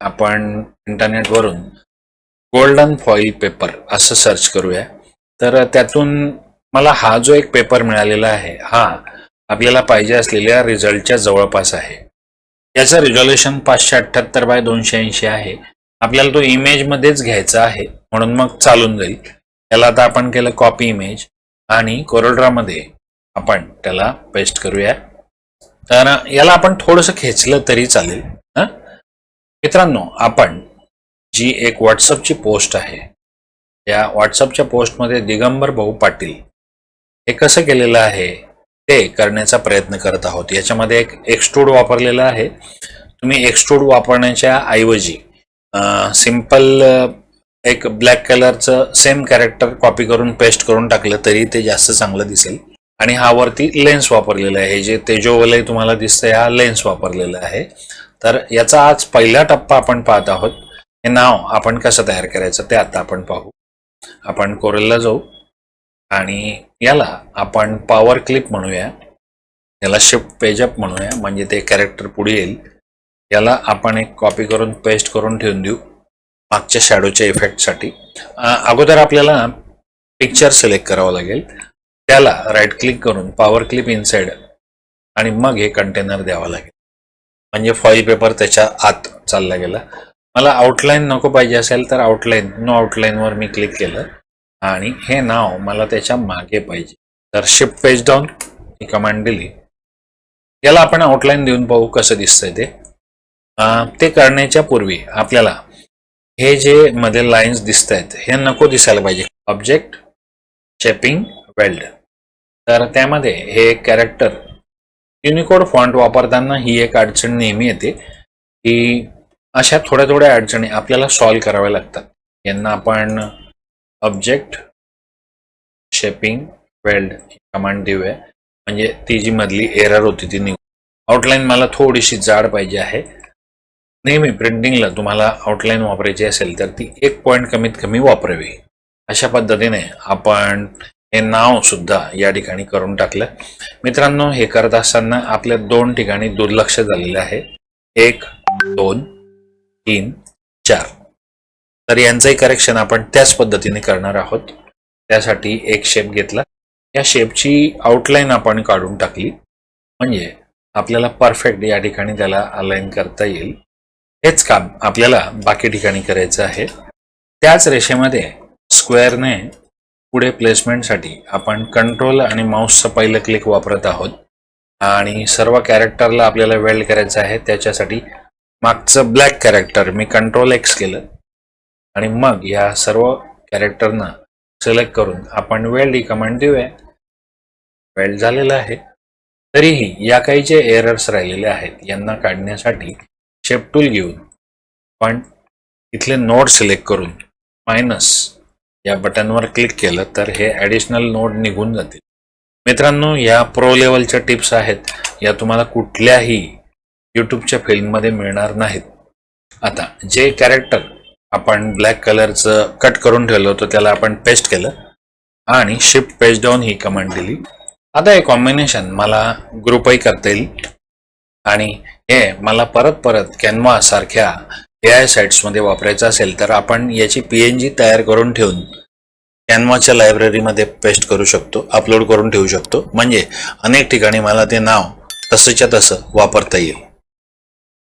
आपण इंटरनेटवरून golden foil paper असं सर्च करूया. तर त्यातून मला हा जो एक पेपर मिळालेला आहे हा आपल्याला पाहिजे असलेल्या रिझल्टच्या जवळपास आहे. याचं रिझॉल्युशन 578 बाय 280 आहे. आपल्याला तो इमेजमध्येच घ्यायचा आहे म्हणून मग चालून जाईल. याला आता आपण केलं कॉपी इमेज आणि कोरलड्रॉमध्ये आपण त्याला पेस्ट करूया. तर याला आपण थोडंसं खेचलं तरी चालेल. मित्रांनो, आपण जी एक व्हॉट्सअपची पोस्ट आहे या व्हॉट्सअपच्या पोस्टमध्ये दिगंबर भाऊ पाटील हे कसं केलेलं आहे ते करण्याचा प्रयत्न करत आहोत. याच्यामध्ये एक एक्सट्रूड वापरलेला आहे. तुम्ही एक्सट्रूड वापरण्याच्या ऐवजी सिंपल एक ब्लॅक कलरचं सेम कॅरेक्टर कॉपी करून पेस्ट करून टाकलं तरी ते जास्त चांगलं दिसेल. आणि हा वरती लेन्स वापरलेला आहे. जे तेजोवलय तुम्हाला दिसतंय हा लेन्स वापरलेला आहे. तर याचा आज पहिला टप्पा आपण पाहत आहोत. हे नाव आपण कसं तयार करायचं ते आता आपण पाहू. आपण कोरलला जाऊ आणि याला आपण पॉवर क्लिप म्हणूया. याला शिफ्ट पेज अप म्हणूया म्हणजे ते कॅरेक्टर पुढे येईल. याला आपण एक कॉपी करून पेस्ट करून ठेवून देऊ मागच्या शॅडोच्या इफेक्टसाठी. अगोदर आपल्याला पिक्चर सिलेक्ट करावं लागेल. त्याला राईट क्लिक करून पॉवर क्लिप इनसाइड आणि मग हे कंटेनर द्यावं लागेल म्हणजे फॉईल पेपर त्याच्या आत चालला गेला. मला आउटलाईन नको पाहिजे असेल तर आउटलाईन नो आउटलाईनवर मी क्लिक केलं आणि हे नाव मला त्याच्या मागे पाहिजे तर शिफ्ट पेज डाऊन ही कमांड दिली. याला आपण आउटलाईन देऊन पाहू कसं दिसतंय ते. ते करण्याच्या पूर्वी आपल्याला हे जे मध्ये लाईन्स दिसत आहेत हे नको दिसायला पाहिजे. Object shaping weld. तर त्यामध्ये हे कॅरेक्टर युनिकोड फॉन्ट वापरताना ही एक अडचण नेहमी येते की अशा थोड्या थोड्या अडचणी आपल्याला सॉल्व्ह कराव्या लागतात. यांना आपण ऑब्जेक्ट शेपिंग वेल्ड ही कमांड देऊया म्हणजे ती जी मधली एरर होती ती निघू. आउटलाईन मला थोडीशी जाड पाहिजे आहे. नेहमी प्रिंटिंगला तुम्हाला आउटलाईन वापरायची असेल तर ती एक पॉईंट कमीत कमी वापरावी. अशा पद्धतीने आपण हे नाव सुद्धा या ठिकाणी करून टाकलं. मित्रांनो, हे करत असताना आपल्या 2 ठिकाणी दुर्लक्ष झालेलं आहे. 1 2 3 4. तर यांचंही करेक्शन आपण त्याच पद्धतीने करणार आहोत. त्यासाठी एक शेप घेतला. या शेपची आउटलाईन आपण काढून टाकली म्हणजे आपल्याला परफेक्ट या ठिकाणी त्याला अलाइन करता येईल. हेच काम आपल्याला बाकी ठिकाणी करायचं आहे. त्याच रेषेमध्ये स्क्वेअरने पुढे प्लेसमेंटसाठी आपण कंट्रोल आणि माऊसचं पहिलं क्लिक वापरत आहोत आणि सर्व कॅरेक्टरला आपल्याला वेल्ड करायचं आहे. त्याच्यासाठी मागचं ब्लॅक कॅरेक्टर मी कंट्रोल एक्स केलं आणि मग या सर्व कॅरेक्टरना सिलेक्ट करून आपण वेल्ड ही कमांड देऊया. वेल्ड झालेलं आहे. तरीही या काही जे एरर्स राहिलेले आहेत यांना काढण्यासाठी शेप टूल घेऊन पण इथले नोड सिलेक्ट करून मायनस या बटनवर क्लिक केलं तर हे ॲडिशनल नोड निघून जातील. मित्रांनो, या प्रो लेवलच्या टिप्स आहेत. या तुम्हाला कुठल्याही यूट्यूबच्या फिल्ममध्ये मिळणार नाहीत. आता जे कॅरेक्टर आपण ब्लॅक कलरचं कट करून ठेवलं होतं त्याला आपण पेस्ट केलं आणि शिफ्ट पेज डाऊन ही कमांड दिली. आता हे कॉम्बिनेशन मला ग्रुपही करता येईल आणि हे मला परत परत कॅनव्हा सारख्या AI साइट्समध्ये वापरायचं असेल तर आपण याची PNG तयार करून ठेवून कॅनव्हाच्या लायब्ररीमध्ये पेस्ट करू शकतो, अपलोड करून ठेवू शकतो म्हणजे अनेक ठिकाणी मला ते नाव तसंच्या तसं वापरता येईल.